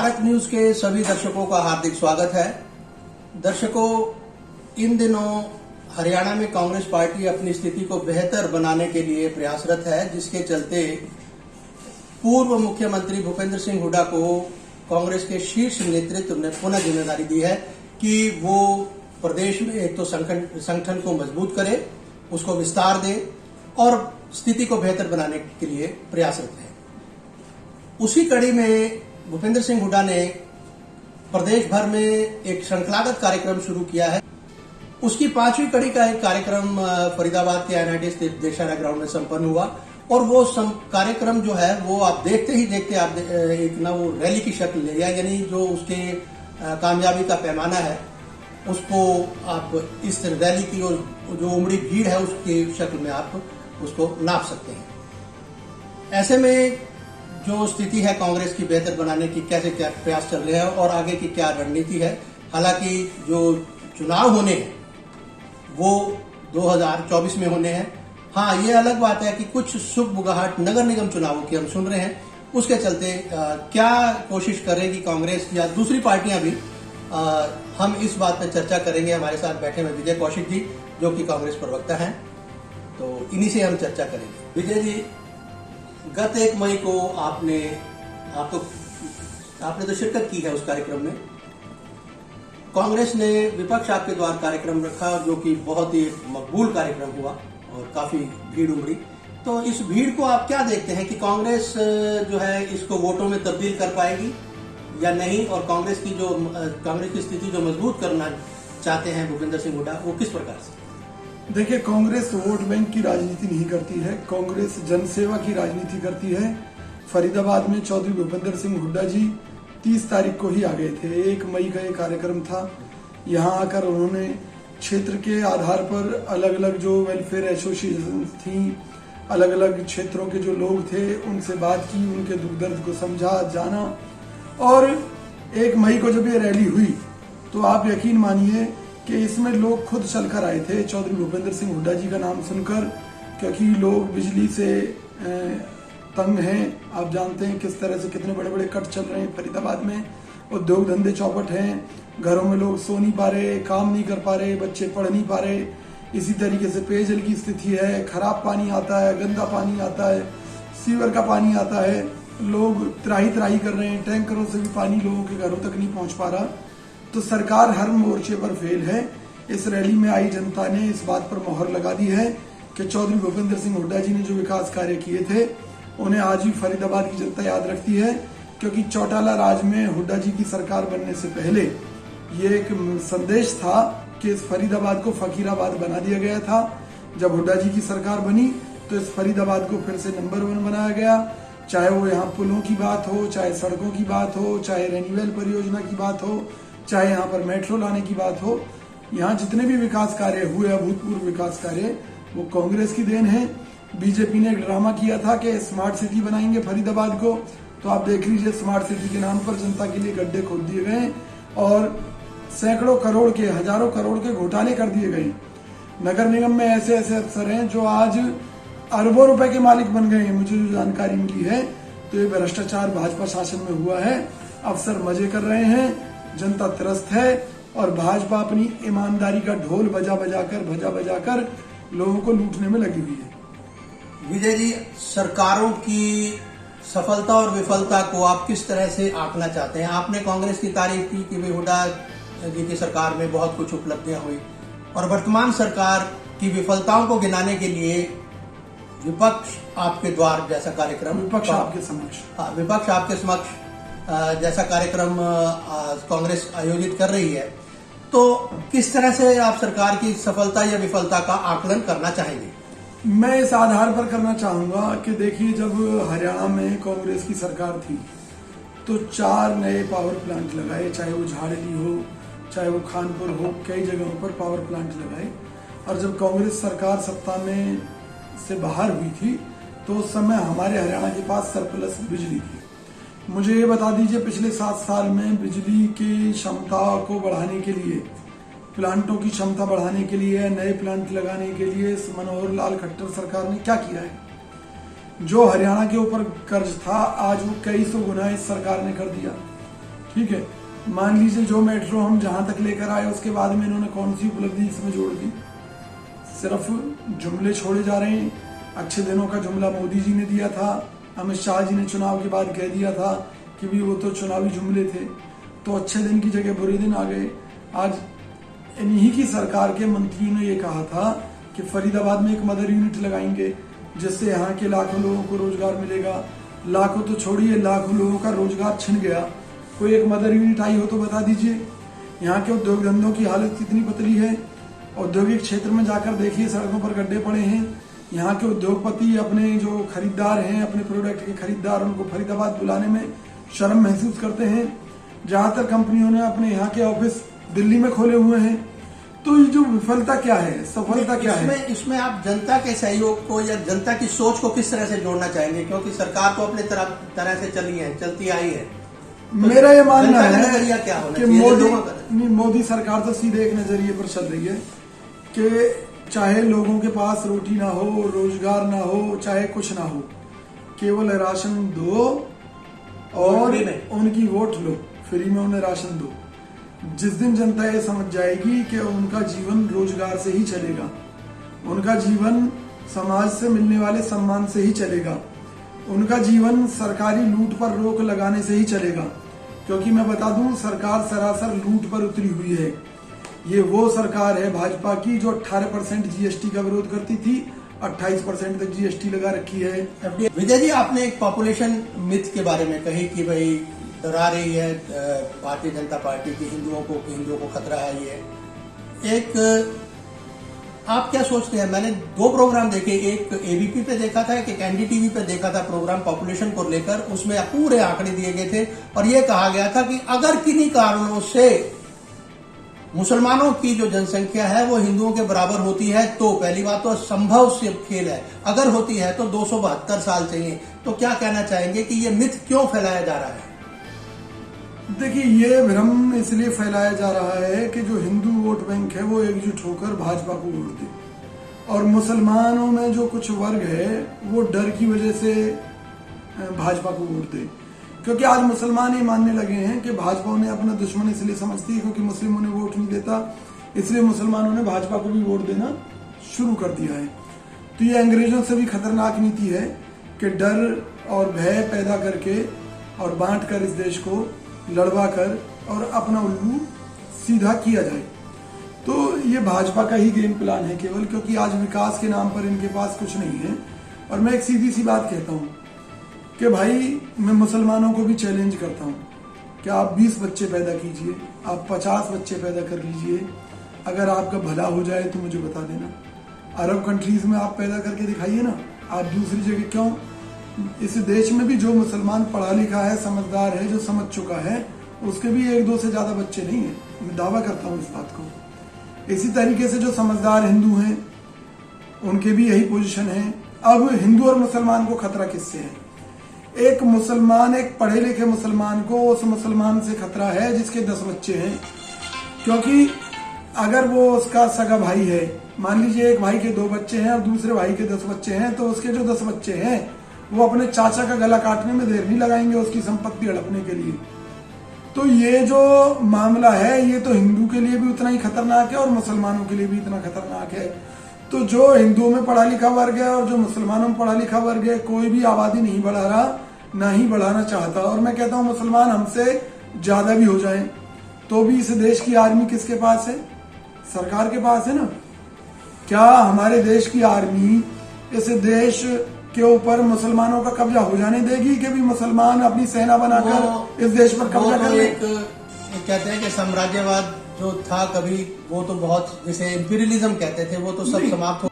Bharat news के सभी दर्शकों का हार्दिक स्वागत है। दर्शकों, इन दिनों हरियाणा में कांग्रेस पार्टी अपनी स्थिति को बेहतर बनाने के लिए प्रयासरत है, जिसके चलते पूर्व मुख्यमंत्री भूपेंद्र सिंह हुड्डा को कांग्रेस के शीर्ष नेतृत्व ने पुनः जिम्मेदारी दी है कि वो प्रदेश में एक तो संगठन को मजबूत करे, उसको विस्तार दे और स्थिति को बेहतर बनाने के लिए प्रयासरत है। उसी कड़ी में भूपेंद्र सिंह हुड्डा ने प्रदेश भर में एक श्रृंखलागत कार्यक्रम शुरू किया है। उसकी 5वीं कड़ी का एक कार्यक्रम फरीदाबाद के एनआईटी स्थित देशाना ग्राउंड में संपन्न हुआ और वो कार्यक्रम जो है वो आप देखते ही देखते आप एक ना वो रैली की शक्ल ले गया, यानी जो उसके कामयाबी का पैमाना है उसको आप इस रैली की जो उमड़ी भीड़ है उसकी शक्ल में आप उसको नाप सकते हैं। ऐसे में जो स्थिति है कांग्रेस की बेहतर बनाने की, कैसे क्या प्रयास चल रहे हैं और आगे की क्या रणनीति है। हालांकि जो चुनाव होने हैं वो 2024 में होने हैं। हाँ, ये अलग बात है कि कुछ सुगबुगाहट नगर निगम चुनावों की हम सुन रहे हैं, उसके चलते क्या कोशिश करेगी कांग्रेस या दूसरी पार्टियां भी, हम इस बात पर चर्चा करेंगे। हमारे साथ बैठे हुए विजय कौशिक जी, जो कि कांग्रेस प्रवक्ता हैं, तो इन्हीं से हम चर्चा करेंगे। विजय जी, गत 1 मई को आपने तो शिरकत की है उस कार्यक्रम में। कांग्रेस ने विपक्ष आपके द्वार कार्यक्रम रखा, जो कि बहुत ही मकबूल कार्यक्रम हुआ और काफी भीड़ उमड़ी। तो इस भीड़ को आप क्या देखते हैं कि कांग्रेस जो है इसको वोटों में तब्दील कर पाएगी या नहीं, और कांग्रेस की स्थिति जो मजबूत करना चाहते हैं भूपेंद्र सिंह हुड्डा, वो किस प्रकार से? देखिए, कांग्रेस वोट बैंक की राजनीति नहीं करती है, कांग्रेस जनसेवा की राजनीति करती है। फरीदाबाद में चौधरी भूपेंद्र सिंह हुड्डा जी 30 तारीख को ही आ गए थे। 1 मई का ये कार्यक्रम था। यहाँ आकर उन्होंने क्षेत्र के आधार पर अलग अलग जो वेलफेयर एसोसिएशन थी, अलग अलग क्षेत्रों के जो लोग थे, उनसे बात की, उनके दुख दर्द को समझा, जाना। और 1 मई को जब ये रैली हुई तो आप यकीन मानिए कि इसमें लोग खुद चलकर आए थे चौधरी भूपेंद्र सिंह हुड्डा जी का नाम सुनकर, क्योंकि लोग बिजली से तंग हैं। आप जानते हैं किस तरह से कितने बड़े बड़े कट चल रहे हैं फरीदाबाद में। उद्योग धंधे चौपट हैं, घरों में लोग सो नहीं पा रहे, काम नहीं कर पा रहे, बच्चे पढ़ नहीं पा रहे। इसी तरीके से पेयजल की स्थिति है, खराब पानी आता है, गंदा पानी आता है, सीवर का पानी आता है, लोग त्राही त्राही कर रहे हैं, टैंकरों से भी पानी लोगों के घरों तक नहीं पहुंच पा रहा। तो सरकार हर मोर्चे पर फेल है। इस रैली में आई जनता ने इस बात पर मोहर लगा दी है कि चौधरी भूपेंद्र सिंह हुड्डा जी ने जो विकास कार्य किए थे उन्हें आज भी फरीदाबाद की जनता याद रखती है, क्योंकि चौटाला राज में हुड्डा जी की सरकार बनने से पहले ये एक संदेश था कि इस फरीदाबाद को फकीराबाद बना दिया गया था। जब हुड्डा जी की सरकार बनी तो इस फरीदाबाद को फिर से नंबर 1 बनाया गया। चाहे वो यहाँ पुलों की बात हो, चाहे सड़कों की बात हो, चाहे रेन्यूअल परियोजना की बात हो, चाहे यहाँ पर मेट्रो लाने की बात हो। यहाँ जितने भी विकास कार्य हुए, अभूतपूर्व विकास कार्य, वो कांग्रेस की देन है। बीजेपी ने एक ड्रामा किया था कि स्मार्ट सिटी बनाएंगे फरीदाबाद को, तो आप देख लीजिए स्मार्ट सिटी के नाम पर जनता के लिए गड्ढे खोद दिए गए और सैकड़ों करोड़ के, हजारों करोड़ के घोटाले कर दिए गए। नगर निगम में ऐसे ऐसे अफसर हैं जो आज अरबों रुपए के मालिक बन गए हैं। मुझे जो जानकारी मिली है तो ये भ्रष्टाचार भाजपा शासन में हुआ है। अफसर मजे कर रहे हैं, जनता त्रस्त है और भाजपा अपनी ईमानदारी का ढोल बजा बजाकर लोगों को लूटने में लगी हुई है। विजय जी, सरकारों की सफलता और विफलता को आप किस तरह से आंकना चाहते हैं? आपने कांग्रेस की तारीफ की कि हुड्डा जी की सरकार में बहुत कुछ उपलब्धियां हुई, और वर्तमान सरकार की विफलताओं को गिनाने के लिए विपक्ष आपके द्वार जैसा कार्यक्रम, विपक्ष आपके समक्ष जैसा कार्यक्रम कांग्रेस आयोजित कर रही है, तो किस तरह से आप सरकार की सफलता या विफलता का आकलन करना चाहेंगे? मैं इस आधार पर करना चाहूंगा कि देखिए, जब हरियाणा में कांग्रेस की सरकार थी तो 4 नए पावर प्लांट लगाए, चाहे वो झाड़ली हो, चाहे वो खानपुर हो, कई जगहों पर पावर प्लांट लगाए। और जब कांग्रेस सरकार सत्ता में से बाहर हुई थी तो उस समय हमारे हरियाणा के पास सरप्लस बिजली थी। मुझे ये बता दीजिए, पिछले 7 साल में बिजली की क्षमता को बढ़ाने के लिए, प्लांटों की क्षमता बढ़ाने के लिए, नए प्लांट लगाने के लिए मनोहर लाल खट्टर सरकार ने क्या किया है? जो हरियाणा के ऊपर कर्ज था आज वो कई सौ गुना इस सरकार ने कर दिया। ठीक है, मान लीजिए जो मेट्रो हम जहां तक लेकर आए उसके बाद में इन्होंने कौन सी उपलब्धि इसमें जोड़ दी? सिर्फ जुमले छोड़े जा रहे हैं। अच्छे दिनों का जुमला मोदी जी ने दिया था, अमित शाह जी ने चुनाव के बाद कह दिया था कि भी वो तो चुनावी जुमले थे, तो अच्छे दिन की जगह बुरे दिन आ गए। आज इन्हीं की सरकार के मंत्रियों ने ये कहा था कि फरीदाबाद में एक मदर यूनिट लगाएंगे जिससे यहाँ के लाखों लोगों को रोजगार मिलेगा। लाखों तो छोड़िए, लाखों लोगों का रोजगार छिन गया। कोई एक मदर यूनिट आई हो तो बता दीजिए। यहाँ के उद्योग धंधों की हालत कितनी पतली है। औद्योगिक क्षेत्र में जाकर देखिए, सड़कों पर गड्ढे पड़े हैं। यहाँ के उद्योगपति अपने जो खरीदार हैं, अपने प्रोडक्ट के खरीदार, उनको फरीदाबाद बुलाने में शर्म महसूस करते हैं। ज्यादातर कंपनियों ने अपने यहाँ के ऑफिस दिल्ली में खोले हुए हैं। तो ये जो विफलता क्या है, सफलता क्या है? इसमें आप जनता के सहयोग को या जनता की सोच को किस तरह से जोड़ना चाहेंगे, क्योंकि सरकार तो अपने तरह से चलती आई है। तो मेरा ये मानना है नजरिया क्या होना कि मोदी सरकार तो सीधे एक नजरिए पर चल रही है कि चाहे लोगों के पास रोटी ना हो, रोजगार ना हो, चाहे कुछ ना हो, केवल राशन दो और उनकी वोट लो, फ्री में उन्हें राशन दो। जिस दिन जनता ये समझ जाएगी कि उनका जीवन रोजगार से ही चलेगा, उनका जीवन समाज से मिलने वाले सम्मान से ही चलेगा, उनका जीवन सरकारी लूट पर रोक लगाने से ही चलेगा। क्योंकि मैं बता दूं, सरकार सरासर लूट पर उतरी हुई है। ये वो सरकार है भाजपा की जो 18% जीएसटी का विरोध करती थी, 28% तक जीएसटी लगा रखी है। विजय जी, आपने एक पॉपुलेशन मिथ के बारे में कही कि भाई डरा रही है भारतीय जनता पार्टी की हिंदुओं को खतरा है। ये एक आप क्या सोचते हैं? मैंने 2 प्रोग्राम देखे, एक एबीपी पे देखा था, एक एनडीटीवी पे देखा था प्रोग्राम पॉपुलेशन को लेकर। उसमें पूरे आंकड़े दिए गए थे और ये कहा गया था कि अगर किन्हीं कारणों से मुसलमानों की जो जनसंख्या है वो हिंदुओं के बराबर होती है तो, पहली बात तो संभव से खेल है, अगर होती है तो 272 साल चाहिए। तो क्या कहना चाहेंगे कि ये मिथ क्यों फैलाया जा रहा है? देखिए, ये भ्रम इसलिए फैलाया जा रहा है कि जो हिंदू वोट बैंक है वो एकजुट होकर भाजपा को वोट दे, और मुसलमानों में जो कुछ वर्ग है वो डर की वजह से भाजपा को वोट दे। क्योंकि आज मुसलमान ये मानने लगे हैं कि भाजपा उन्हें अपना दुश्मन इसलिए समझती है क्योंकि मुस्लिम उन्हें वोट नहीं देता, इसलिए मुसलमानों ने भाजपा को भी वोट देना शुरू कर दिया है। तो ये अंग्रेजों से भी खतरनाक नीति है कि डर और भय पैदा करके और बांट कर इस देश को लड़वा कर और अपना उल्लू सीधा किया जाए। तो ये भाजपा का ही गेम प्लान है केवल, क्योंकि आज विकास के नाम पर इनके पास कुछ नहीं है। और मैं एक सीधी सी बात कहता हूँ कि भाई, मैं मुसलमानों को भी चैलेंज करता हूँ कि आप 20 बच्चे पैदा कीजिए, आप 50 बच्चे पैदा कर लीजिए, अगर आपका भला हो जाए तो मुझे बता देना। अरब कंट्रीज में आप पैदा करके दिखाइए ना। आप दूसरी जगह क्यों? इस देश में भी जो मुसलमान पढ़ा लिखा है, समझदार है, जो समझ चुका है, उसके भी 1-2 से ज्यादा बच्चे नहीं है। मैं दावा करता हूँ इस बात को। इसी तरीके से जो समझदार हिंदू हैं उनके भी यही पोजीशन है। अब हिंदू और मुसलमान को खतरा किससे है? एक मुसलमान, एक पढ़े लिखे मुसलमान को उस मुसलमान से खतरा है जिसके 10 बच्चे हैं। क्योंकि अगर वो उसका सगा भाई है, मान लीजिए एक भाई के 2 बच्चे हैं और दूसरे भाई के 10 बच्चे हैं, तो उसके जो 10 बच्चे हैं वो अपने चाचा का गला काटने में देर नहीं लगाएंगे उसकी संपत्ति हड़पने के लिए। तो ये जो मामला है ये तो हिंदू के लिए भी उतना ही खतरनाक है और मुसलमानों के लिए भी इतना खतरनाक है। तो जो हिंदुओं में पढ़ा लिखा वर्ग है और जो मुसलमानों में पढ़ा लिखा वर्ग है, कोई भी आबादी नहीं बढ़ा रहा, ना ही बढ़ाना चाहता। और मैं कहता हूं मुसलमान हमसे ज्यादा भी हो जाएं तो भी इस देश की आर्मी किसके पास है? सरकार के पास है ना। क्या हमारे देश की आर्मी इस देश के ऊपर मुसलमानों का कब्जा हो जाने देगी कि भी मुसलमान अपनी सेना बनाकर इस देश पर कब्जा कर ले? कहते हैं कि साम्राज्यवाद जो था कभी, वो तो बहुत, जैसे इंपीरियलिज्म कहते थे, वो तो सब समाप्त हो